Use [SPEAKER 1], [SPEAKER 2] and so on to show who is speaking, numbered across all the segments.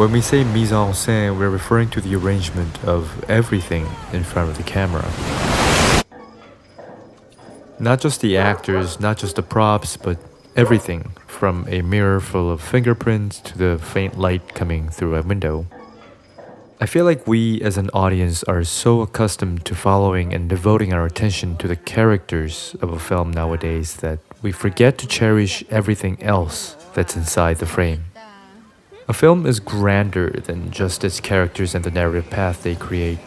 [SPEAKER 1] When we say mise en scène, we're referring to the arrangement of everything in front of the camera. Not just the actors, not just the props, but everything, from a mirror full of fingerprints to the faint light coming through a window. I feel like we as an audience are so accustomed to following and devoting our attention to the characters of a film nowadays that we forget to cherish everything else that's inside the frame. A film is grander than just its characters and the narrative path they create.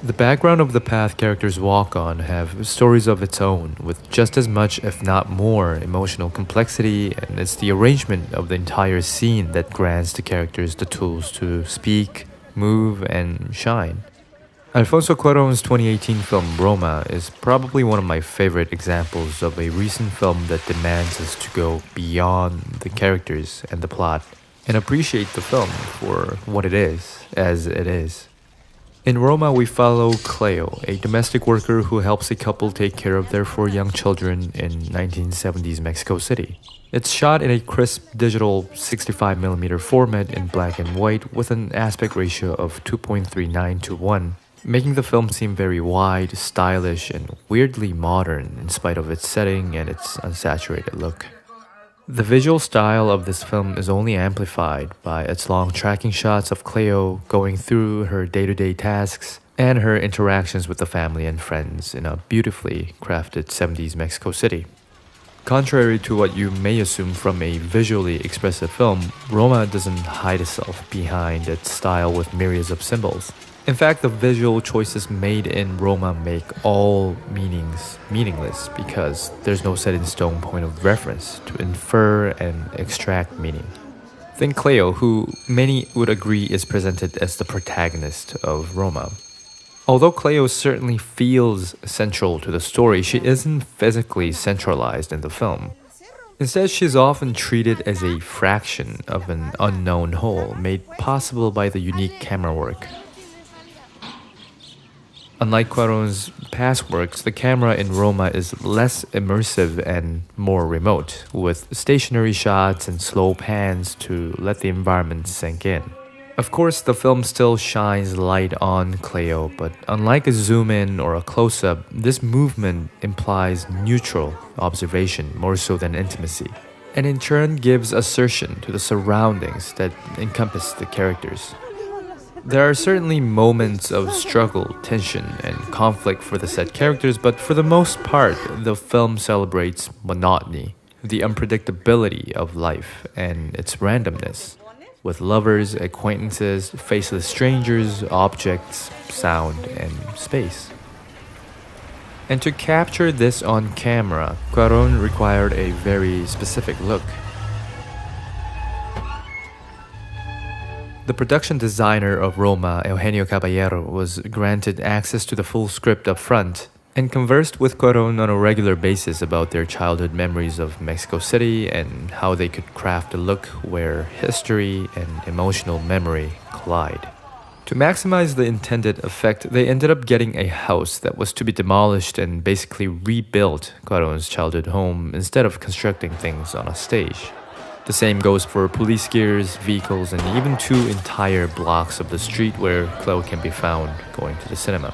[SPEAKER 1] The background of the path characters walk on have stories of its own, with just as much, if not more, emotional complexity, and it's the arrangement of the entire scene that grants the characters the tools to speak, move, and shine. Alfonso Cuarón's 2018 film Roma is probably one of my favorite examples of a recent film that demands us to go beyond the characters and the plot and appreciate the film for what it is, as it is. In Roma, we follow Cleo, a domestic worker who helps a couple take care of their 4 young children in 1970s Mexico City. It's shot in a crisp digital 65mm format in black and white with an aspect ratio of 2.39 to 1, making the film seem very wide, stylish, and weirdly modern in spite of its setting and its unsaturated look. The visual style of this film is only amplified by its long tracking shots of Cleo going through her day-to-day tasks and her interactions with the family and friends in a beautifully crafted 70s Mexico City. Contrary to what you may assume from a visually expressive film, Roma doesn't hide itself behind its style with myriads of symbols. In fact, the visual choices made in Roma make all meanings meaningless because there's no set-in-stone point of reference to infer and extract meaning. Think Cleo, who many would agree is presented as the protagonist of Roma. Although Cleo certainly feels central to the story, she isn't physically centralized in the film. Instead, she's often treated as a fraction of an unknown whole, made possible by the unique camera work. Unlike Cuarón's past works, the camera in Roma is less immersive and more remote, with stationary shots and slow pans to let the environment sink in. Of course, the film still shines light on Cleo, but unlike a zoom-in or a close-up, this movement implies neutral observation more so than intimacy, and in turn gives assertion to the surroundings that encompass the characters. There are certainly moments of struggle, tension, and conflict for the set characters, but for the most part, the film celebrates monotony, the unpredictability of life, and its randomness, with lovers, acquaintances, faceless strangers, objects, sound, and space. And to capture this on camera, Cuarón required a very specific look. The production designer of Roma, Eugenio Caballero, was granted access to the full script up front and conversed with Cuarón on a regular basis about their childhood memories of Mexico City and how they could craft a look where history and emotional memory collide. To maximize the intended effect, they ended up getting a house that was to be demolished and basically rebuilt Cuarón's childhood home instead of constructing things on a stage. The same goes for police gears, vehicles, and even 2 entire blocks of the street where Cleo can be found going to the cinema.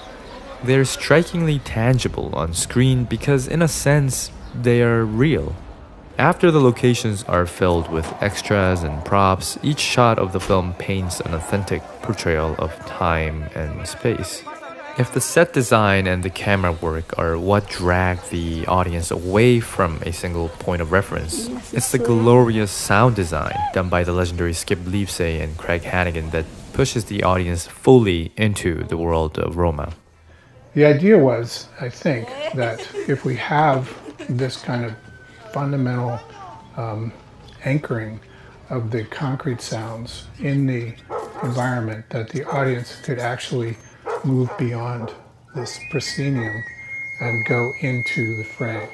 [SPEAKER 1] They're strikingly tangible on screen because, in a sense, they are real. After the locations are filled with extras and props, each shot of the film paints an authentic portrayal of time and space. If the set design and the camera work are what drag the audience away from a single point of reference, it's the glorious sound design done by the legendary Skip Leafsay and Craig Hannigan that pushes the audience fully into the world of Roma.
[SPEAKER 2] The idea was, I think, that if we have this kind of fundamental anchoring of the concrete sounds in the environment, that the audience could actually move beyond this proscenium and go into the frame.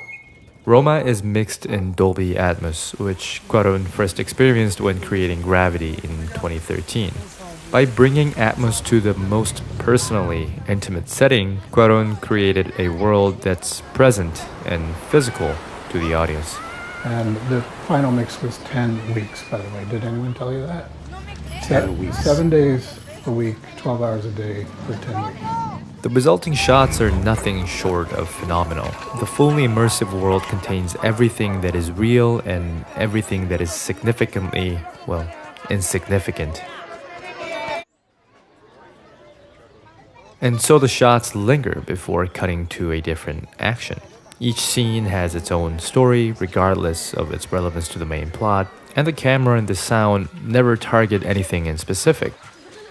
[SPEAKER 1] Roma is mixed in Dolby Atmos, which Cuarón first experienced when creating Gravity in 2013. By bringing Atmos to the most personally intimate setting, Cuarón created a world that's present and physical to the audience.
[SPEAKER 2] And the final mix was 10 weeks, by the way. Did anyone tell you that?
[SPEAKER 1] weeks.
[SPEAKER 2] 7 days a week, 12 hours a day for 10 weeks.
[SPEAKER 1] The resulting shots are nothing short of phenomenal. The fully immersive world contains everything that is real and everything that is significantly, well, insignificant. And so the shots linger before cutting to a different action. Each scene has its own story, regardless of its relevance to the main plot, and the camera and the sound never target anything in specific.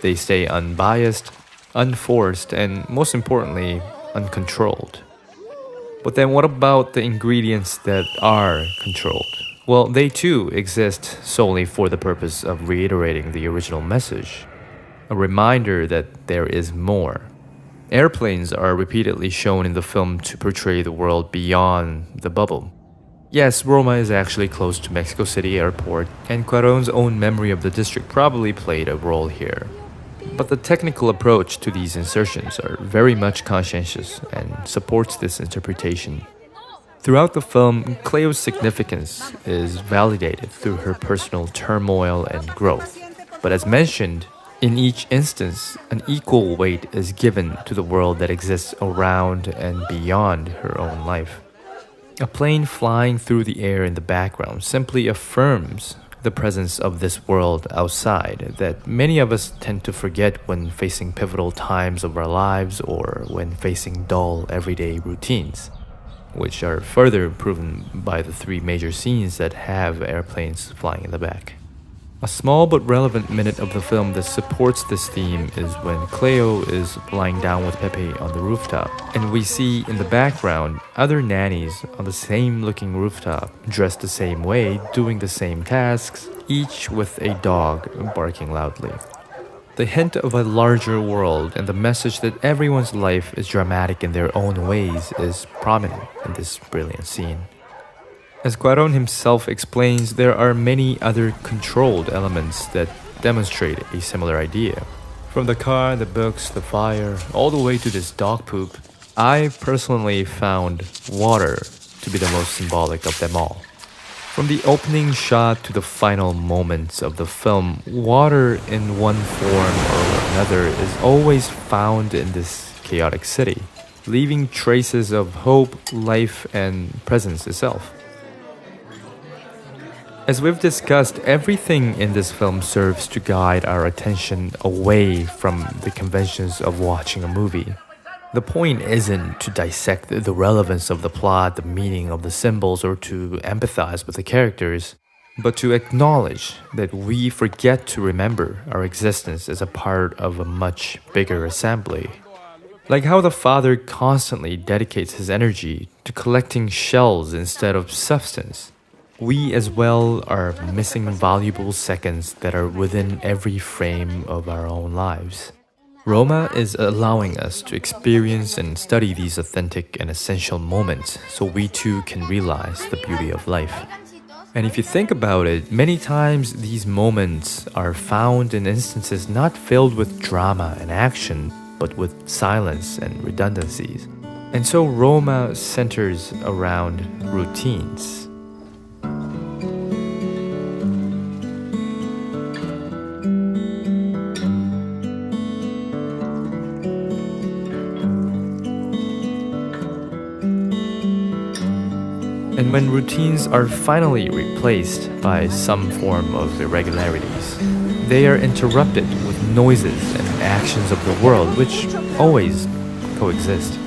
[SPEAKER 1] They stay unbiased, unforced, and most importantly, uncontrolled. But then what about the ingredients that are controlled? Well, they too exist solely for the purpose of reiterating the original message. A reminder that there is more. Airplanes are repeatedly shown in the film to portray the world beyond the bubble. Yes, Roma is actually close to Mexico City Airport, and Cuarón's own memory of the district probably played a role here. But the technical approach to these insertions are very much conscientious and supports this interpretation. Throughout the film, Cleo's significance is validated through her personal turmoil and growth. But as mentioned, in each instance, an equal weight is given to the world that exists around and beyond her own life. A plane flying through the air in the background simply affirms the presence of this world outside that many of us tend to forget when facing pivotal times of our lives or when facing dull everyday routines, which are further proven by the three major scenes that have airplanes flying in the back. A small but relevant minute of the film that supports this theme is when Cleo is lying down with Pepe on the rooftop, and we see in the background other nannies on the same looking rooftop, dressed the same way, doing the same tasks, each with a dog barking loudly. The hint of a larger world and the message that everyone's life is dramatic in their own ways is prominent in this brilliant scene. As Cuarón himself explains, there are many other controlled elements that demonstrate a similar idea. From the car, the books, the fire, all the way to this dog poop, I personally found water to be the most symbolic of them all. From the opening shot to the final moments of the film, water in one form or another is always found in this chaotic city, leaving traces of hope, life, and presence itself. As we've discussed, everything in this film serves to guide our attention away from the conventions of watching a movie. The point isn't to dissect the relevance of the plot, the meaning of the symbols, or to empathize with the characters, but to acknowledge that we forget to remember our existence as a part of a much bigger assembly. Like how the father constantly dedicates his energy to collecting shells instead of substance. We as well are missing valuable seconds that are within every frame of our own lives. Roma is allowing us to experience and study these authentic and essential moments so we too can realize the beauty of life. And if you think about it, many times these moments are found in instances not filled with drama and action, but with silence and redundancies. And so Roma centers around routines. And when routines are finally replaced by some form of irregularities, they are interrupted with noises and actions of the world which always coexist.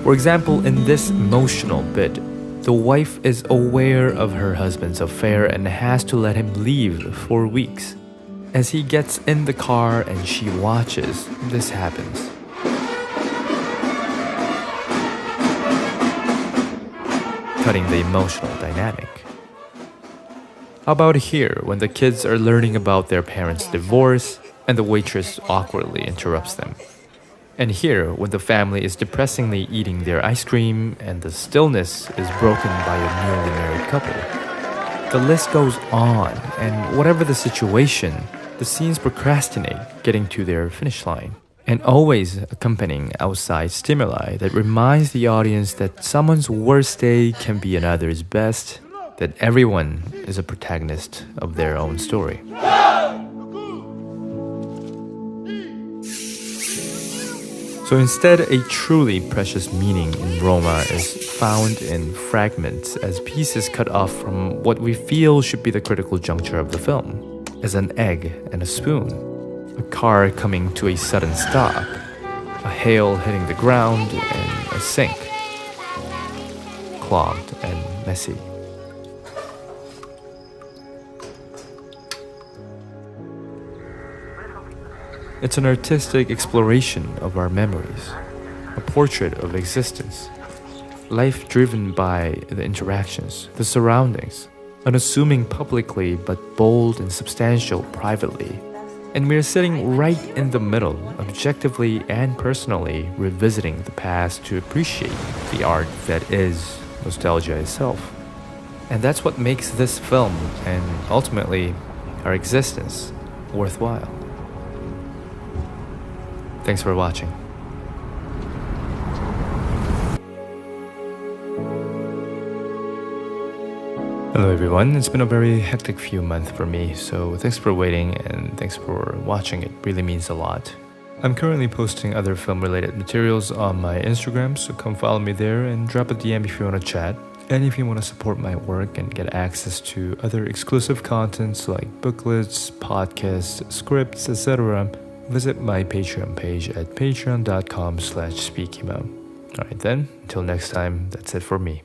[SPEAKER 1] For example, in this emotional bit, the wife is aware of her husband's affair and has to let him leave for weeks. As he gets in the car and she watches, this happens. Cutting the emotional dynamic. How about here, when the kids are learning about their parents' divorce and the waitress awkwardly interrupts them? And here, when the family is depressingly eating their ice cream and the stillness is broken by a newly married couple. The list goes on, and whatever the situation, the scenes procrastinate getting to their finish line. And always accompanying outside stimuli that reminds the audience that someone's worst day can be another's best, that everyone is a protagonist of their own story. So instead, a truly precious meaning in Roma is found in fragments as pieces cut off from what we feel should be the critical juncture of the film, as an egg and a spoon, a car coming to a sudden stop, a hail hitting the ground, and a sink, clogged and messy. It's an artistic exploration of our memories, a portrait of existence, life driven by the interactions, the surroundings, unassuming publicly but bold and substantial privately. And we're sitting right in the middle, objectively and personally revisiting the past to appreciate the art that is nostalgia itself. And that's what makes this film, and ultimately our existence, worthwhile. Thanks for watching. Hello everyone, it's been a very hectic few months for me, so thanks for waiting and thanks for watching, it really means a lot. I'm currently posting other film related materials on my Instagram, so come follow me there and drop a DM if you want to chat. And if you want to support my work and get access to other exclusive contents like booklets, podcasts, scripts, etc., visit my Patreon page at patreon.com/speakimo. Alright then, until next time, that's it for me.